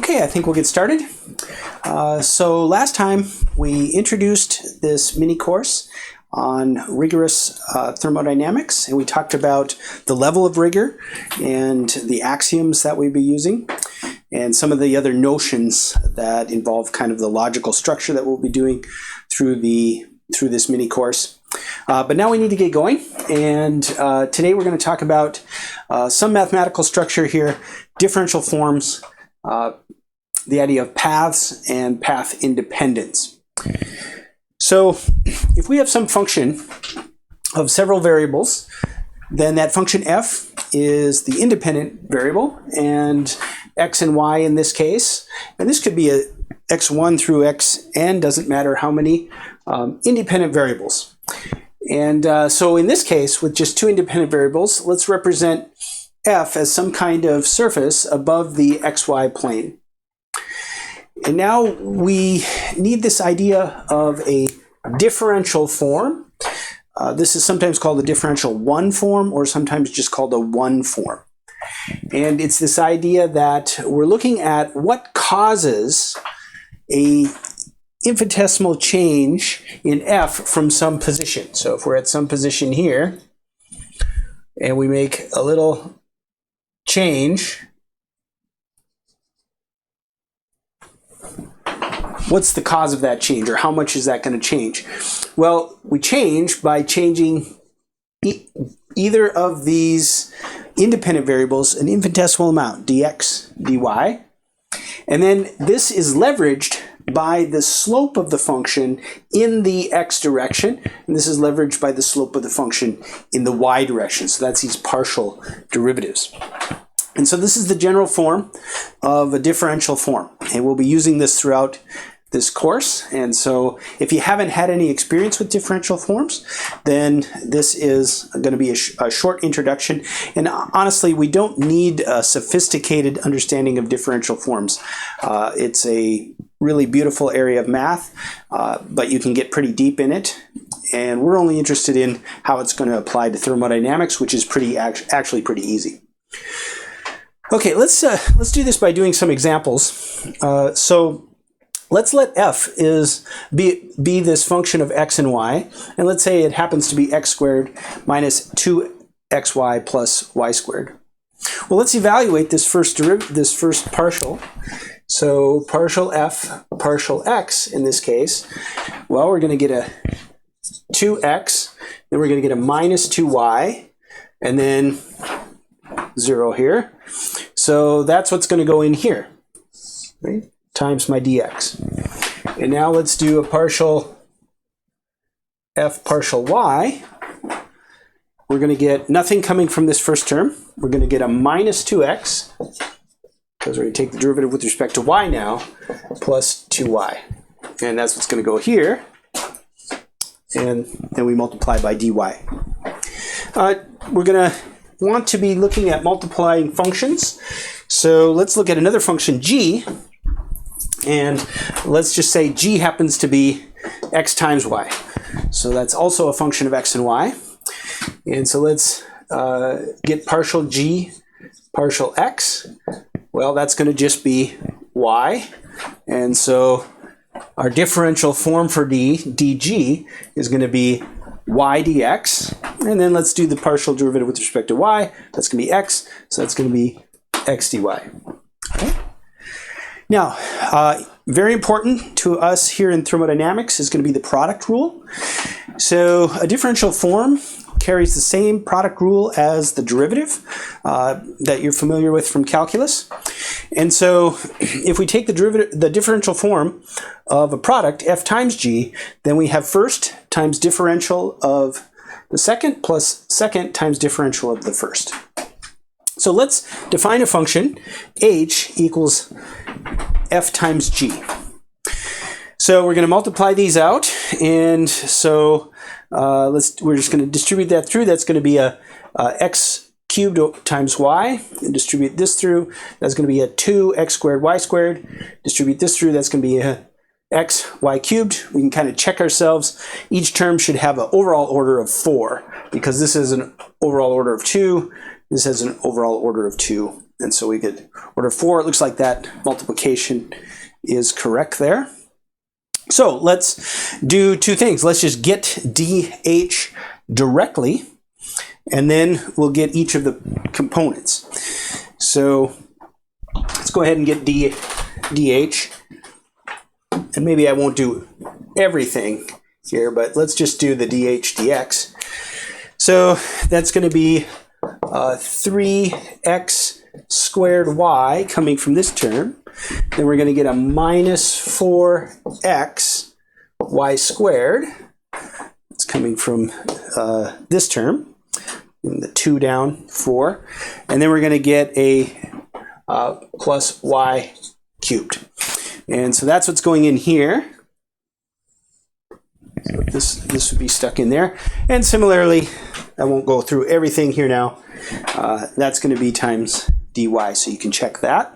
Okay, I think we'll get started. So last time we introduced this mini course on rigorous thermodynamics, and we talked about the level of rigor and the axioms that we'd be using, and some of the other notions that involve kind of the logical structure that we'll be doing through this mini course. But now we need to get going, and today we're going to talk about some mathematical structure here, differential forms, the idea of paths and path independence. So if we have some function of several variables, then that function f is the independent variable, and x and y in this case, and this could be a x1 through xn, doesn't matter how many independent variables. And so in this case, with just two independent variables, let's represent f as some kind of surface above the xy plane. And now we need this idea of a differential form. This is sometimes called a differential one form, or sometimes just called a one form. And it's this idea that we're looking at what causes a infinitesimal change in f from some position. So if we're at some position here, and we make a little change, what's the cause of that change, or how much is that going to change? Well, we change by changing either of these independent variables an infinitesimal amount, dx, dy, and then this is leveraged by the slope of the function in the x direction, and this is leveraged by the slope of the function in the y direction. So that's these partial derivatives. And so this is the general form of a differential form, and we'll be using this throughout this course. And so if you haven't had any experience with differential forms, then this is going to be a short introduction. And honestly, we don't need a sophisticated understanding of differential forms. It's a really beautiful area of math, but you can get pretty deep in it. And we're only interested in how it's going to apply to thermodynamics, which is actually pretty easy. Okay, let's do this by doing some examples. So let's let f be this function of x and y, and let's say it happens to be x squared minus 2xy plus y squared. Well, let's evaluate this first partial. So partial f, partial x in this case, well, we're going to get a 2x, then we're going to get a minus 2y, and then 0 here. So that's what's going to go in here, right? Times my dx. And now let's do a partial f partial y. We're going to get nothing coming from this first term. We're going to get a minus 2x, because we're going to take the derivative with respect to y now, plus 2y. And that's what's going to go here. And then we multiply by dy. We're going to want to be looking at multiplying functions. So let's look at another function g. And let's just say g happens to be x times y. So that's also a function of x and y. And so let's get partial g, partial x. Well, that's going to just be y. And so our differential form for dg is going to be y dx. And then let's do the partial derivative with respect to y. That's going to be x. So that's going to be x dy. Okay. Now, very important to us here in thermodynamics is going to be the product rule. So a differential form carries the same product rule as the derivative that you're familiar with from calculus. And so if we take the differential form of a product, f times g, then we have first times differential of the second plus second times differential of the first. So let's define a function, h equals f times g. So we're going to multiply these out, and so we're just going to distribute that through. That's going to be a x cubed times y, and distribute this through. That's going to be a 2x squared y squared. Distribute this through. That's going to be a x y cubed. We can kind of check ourselves. Each term should have an overall order of 4, because this is an overall order of 2. This has an overall order of 2 And so we could order 4. It looks like that multiplication is correct there. So let's do 2 things. Let's just get DH directly, and then we'll get each of the components. So let's go ahead and get DH. And maybe I won't do everything here, but let's just do the DH dx. So that's going to be 3x squared y coming from this term. Then we're going to get a minus 4x y squared. It's coming from this term. The 2 down, 4. And then we're going to get a plus y cubed. And so that's what's going in here. So this would be stuck in there. And similarly, I won't go through everything here now. That's going to be times dy, so you can check that.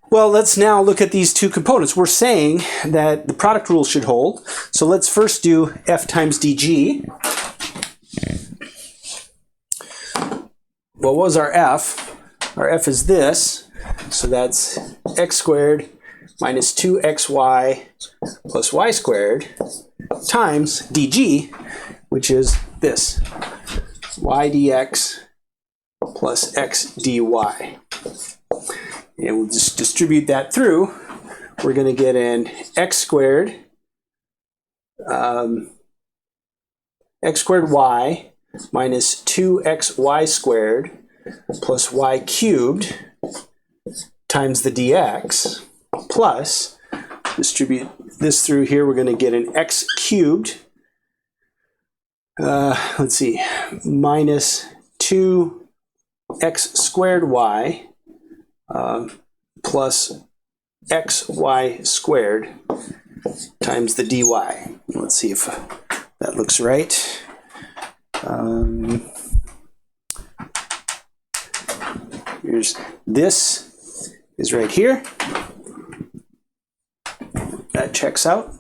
Well, let's now look at these 2 components. We're saying that the product rule should hold. So let's first do f times dg. Well, what was our f? Our f is this. So that's x squared minus 2xy plus y squared times dg, which is this, y dx plus x dy. And we'll just distribute that through. We're going to get an x squared y minus 2xy squared plus y cubed times the dx, plus, distribute this through here, we're going to get an x cubed, let's see, minus 2x squared y plus xy squared times the dy. Let's see if that looks right. Here's this is right here. That checks out.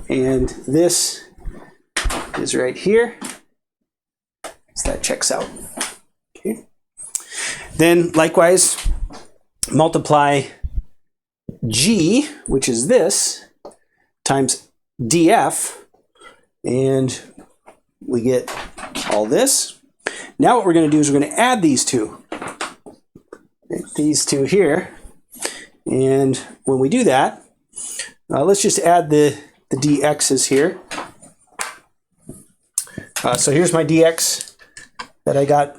And this is right here. So that checks out. Okay. Then likewise, multiply g, which is this, times df, and we get all this. Now what we're going to do is we're going to add these 2. These 2 here. And when we do that, let's just add the dx's here. So here's my dx that I got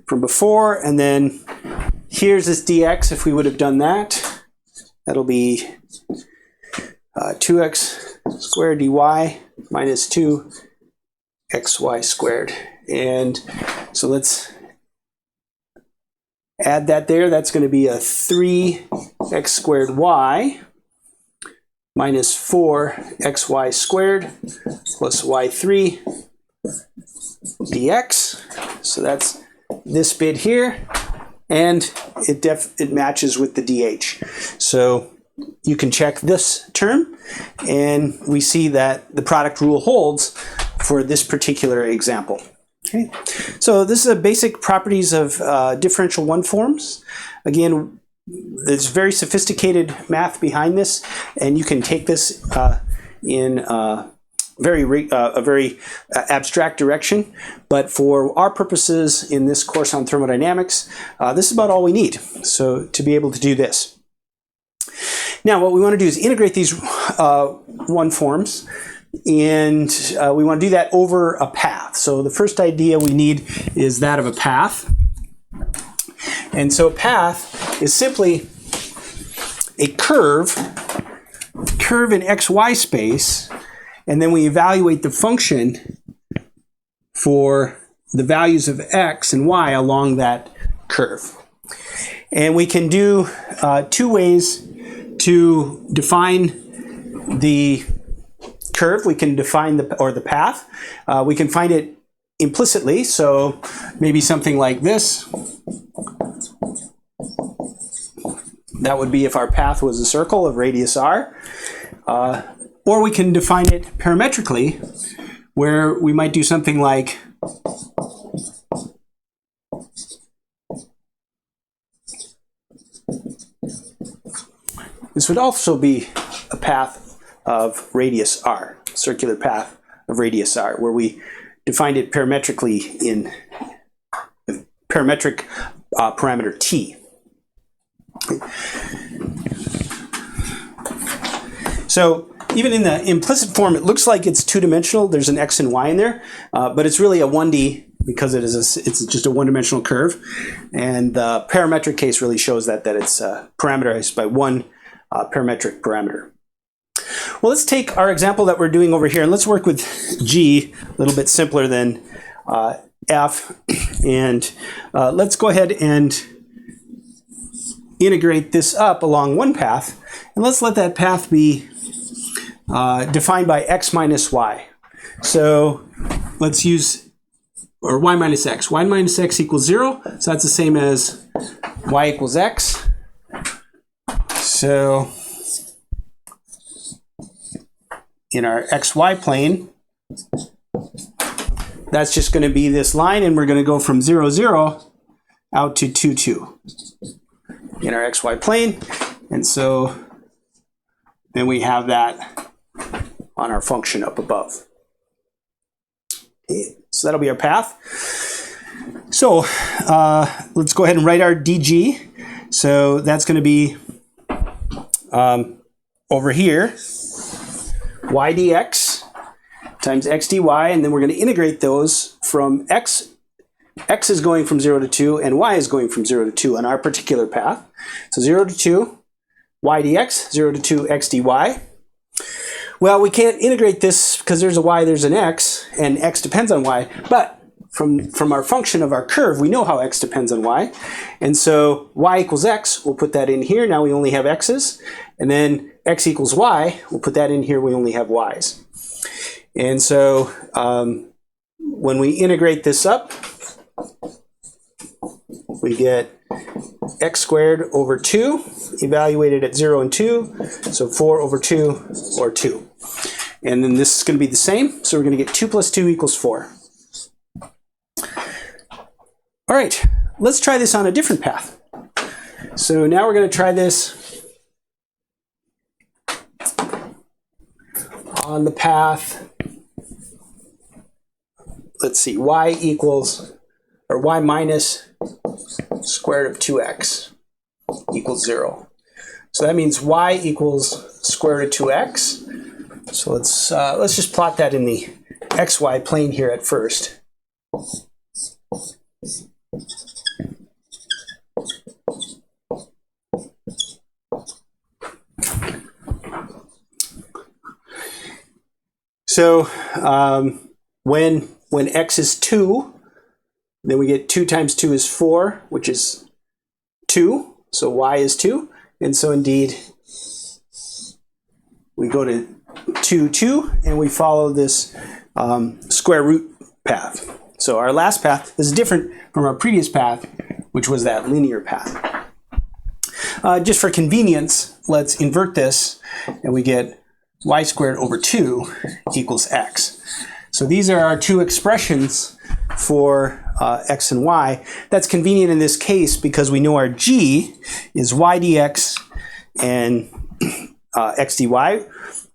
from before, and then here's this dx. If we would have done that, that'll be 2x squared dy minus 2xy squared. And so let's add that there. That's going to be a 3x squared y minus 4xy squared plus y3 dx. So that's this bit here, and it matches with the dh. So you can check this term, and we see that the product rule holds for this particular example. Okay, so this is the basic properties of differential 1 forms. Again, there's very sophisticated math behind this, and you can take this in a very abstract direction. But for our purposes in this course on thermodynamics, this is about all we need. So to be able to do this. Now, what we want to do is integrate these 1 forms. And we want to do that over a path. So the first idea we need is that of a path. And so a path is simply a curve in xy space, and then we evaluate the function for the values of x and y along that curve. And we can do 2 ways to define the curve. We can define the path. We can find it implicitly, so maybe something like this. That would be if our path was a circle of radius r. Or we can define it parametrically, where we might do something like This would also be a path of radius r, circular path of radius r, where we defined it parametrically in parametric parameter t. So even in the implicit form, it looks like it's two-dimensional. There's an x and y in there, but it's really a 1D because it's just a one-dimensional curve. And the parametric case really shows that it's parameterized by one parametric parameter. Well, let's take our example that we're doing over here, and let's work with G, a little bit simpler than F. And let's go ahead and integrate this up along one path. And let's let that path be defined by x minus y. So let's use, or y minus x. Y minus x equals 0. So that's the same as y equals x. So in our xy plane, that's just going to be this line, and we're going to go from 0, 0 out to 2, 2 in our xy plane. And so then we have that on our function up above. Okay, so that'll be our path. So let's go ahead and write our dg. So that's going to be over here, y dx times x dy, and then we're going to integrate those from x. X is going from 0 to 2, and y is going from 0 to 2 on our particular path. So 0 to 2, y dx, 0 to 2, x dy. Well, we can't integrate this because there's a y, there's an x, and x depends on y. But from our function of our curve, we know how x depends on y. And so y equals x, we'll put that in here. Now we only have x's. And then x equals y, we'll put that in here. We only have y's. And so when we integrate this up, we get x squared over 2, evaluated at 0 and 2, so 4 over 2, or 2. And then this is going to be the same, so we're going to get 2 plus 2 equals 4. All right, let's try this on a different path. So now we're going to try this on the path, let's see, y equals, or y minus square root of 2x equals 0. So that means y equals square root of 2x. So let's just plot that in the xy plane here at first. So when x is 2, then we get 2 times 2 is 4, which is 2. So y is 2. And so indeed, we go to 2, 2, and we follow this square root path. So our last path is different from our previous path, which was that linear path. Just for convenience, let's invert this, and we get y squared over 2 equals x. So these are our two expressions for x and y. That's convenient in this case because we know our g is y dx and x dy.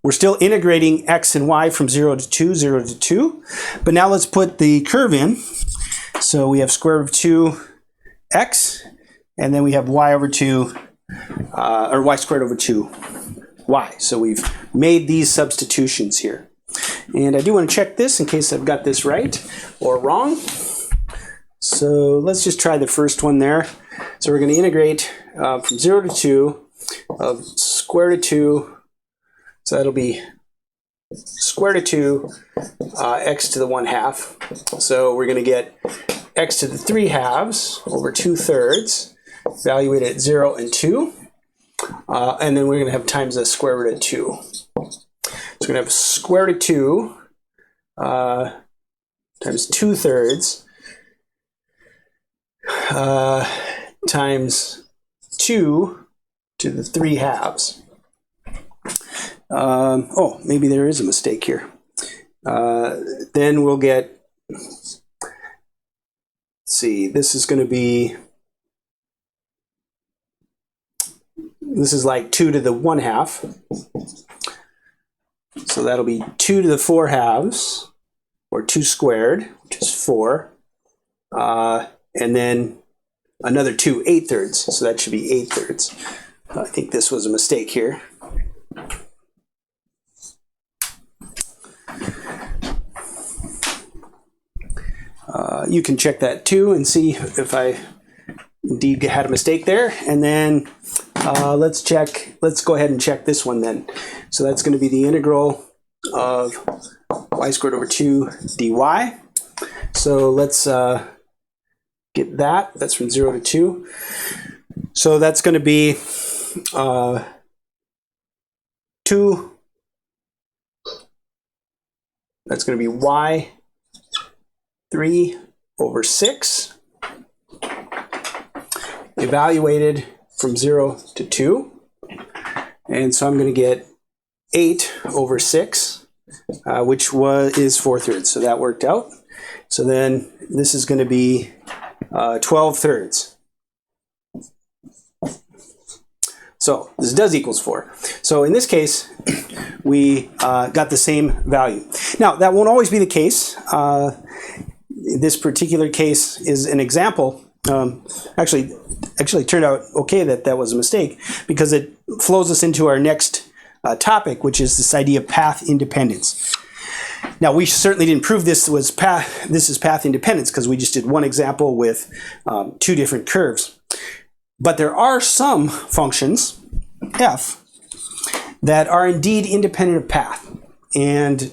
We're still integrating x and y from 0 to 2, 0 to 2. But now let's put the curve in. So we have square root of 2x, and then we have y over 2, or y squared over 2y. So we've made these substitutions here. And I do want to check this in case I've got this right or wrong. So let's just try the first one there. So we're going to integrate from 0 to 2 of square root of 2. So that'll be square root of 2 x to the 1/2. So we're going to get x to the 3/2 over 2/3, evaluated at 0 and 2. And then we're going to have times the square root of 2. So we're going to have square root of 2 times 2/3 times 2 to the 3/2. Oh, maybe there is a mistake here. Then we'll get, let's see, this is going to be this is like 2 to the 1/2. So that'll be 2 to the 4/2, or 2 squared, which is 4. And then another 2 8/3. So that should be 8/3. I think this was a mistake here. You can check that too and see if I indeed had a mistake there. And then let's go ahead and check this one then. So that's going to be the integral of y squared over 2 dy. So let's get that. That's from 0 to 2. So that's going to be 2. That's going to be y 3 over 6 evaluated from 0 to 2. And so I'm going to get 8 over 6, which is 4/3. So that worked out. So then this is going to be 12/3. So this does equals 4. So in this case, we got the same value. Now, that won't always be the case. This particular case is an example. Actually turned out okay that was a mistake, because it flows us into our next topic, which is this idea of path independence. Now, we certainly didn't prove this is path independence, because we just did one example with 2 different curves. But there are some functions, f, that are indeed independent of path. And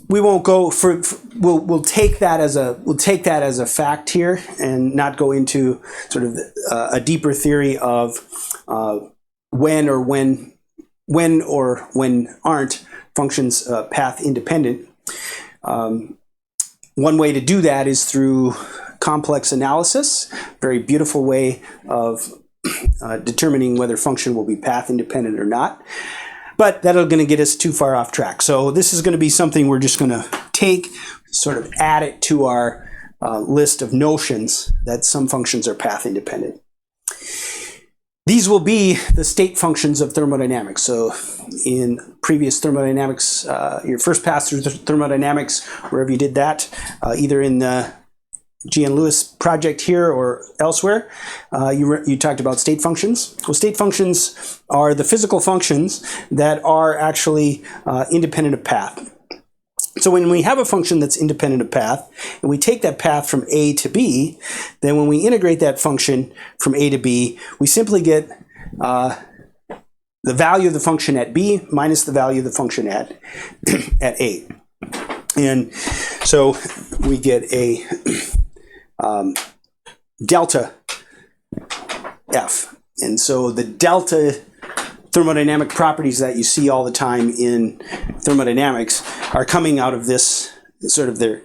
we won't go for we'll take that as a fact here, and not go into sort of a deeper theory of when or when aren't functions path independent. One way to do that is through complex analysis, very beautiful way of determining whether function will be path independent or not. But that's going to get us too far off track. So this is going to be something we're just going to take, sort of add it to our list of notions that some functions are path independent. These will be the state functions of thermodynamics. So in previous thermodynamics, your first pass through thermodynamics, wherever you did that, either in the G.N. Lewis project here or elsewhere, you talked about state functions. Well, state functions are the physical functions that are actually independent of path. So when we have a function that's independent of path, and we take that path from A to B, then when we integrate that function from A to B, we simply get the value of the function at B minus the value of the function at A. And so we get a delta F. And so the delta thermodynamic properties that you see all the time in thermodynamics are coming out of this sort of, they're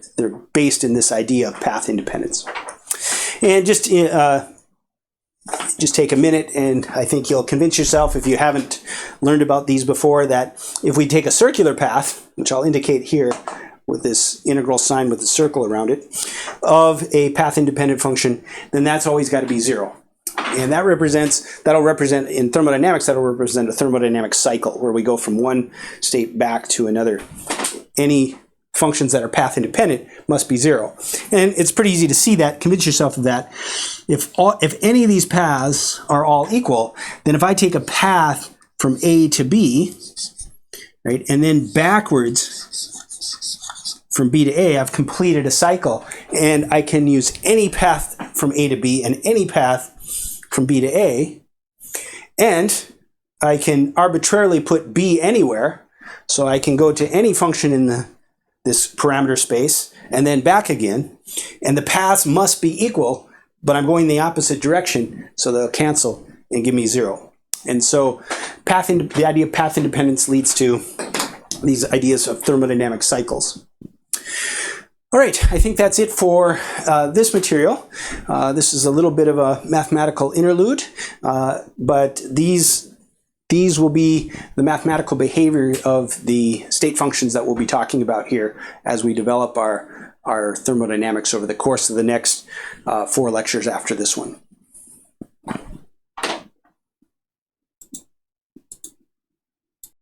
based in this idea of path independence. And just take a minute, and I think you'll convince yourself, if you haven't learned about these before, that if we take a circular path, which I'll indicate here with this integral sign with the circle around it, of a path-independent function, then that's always got to be 0. And that'll represent, in thermodynamics, that'll represent a thermodynamic cycle, where we go from one state back to another. Any functions that are path-independent must be 0. And it's pretty easy to see that, convince yourself of that. If any of these paths are all equal, then if I take a path from A to B, right, and then backwards from B to A, I've completed a cycle, and I can use any path from A to B and any path from B to A, and I can arbitrarily put B anywhere, so I can go to any function in this parameter space and then back again, and the paths must be equal, but I'm going the opposite direction, so they'll cancel and give me 0. And so the idea of path independence leads to these ideas of thermodynamic cycles. All right, I think that's it for this material. This is a little bit of a mathematical interlude, but these will be the mathematical behavior of the state functions that we'll be talking about here as we develop our thermodynamics over the course of the next 4 lectures after this one.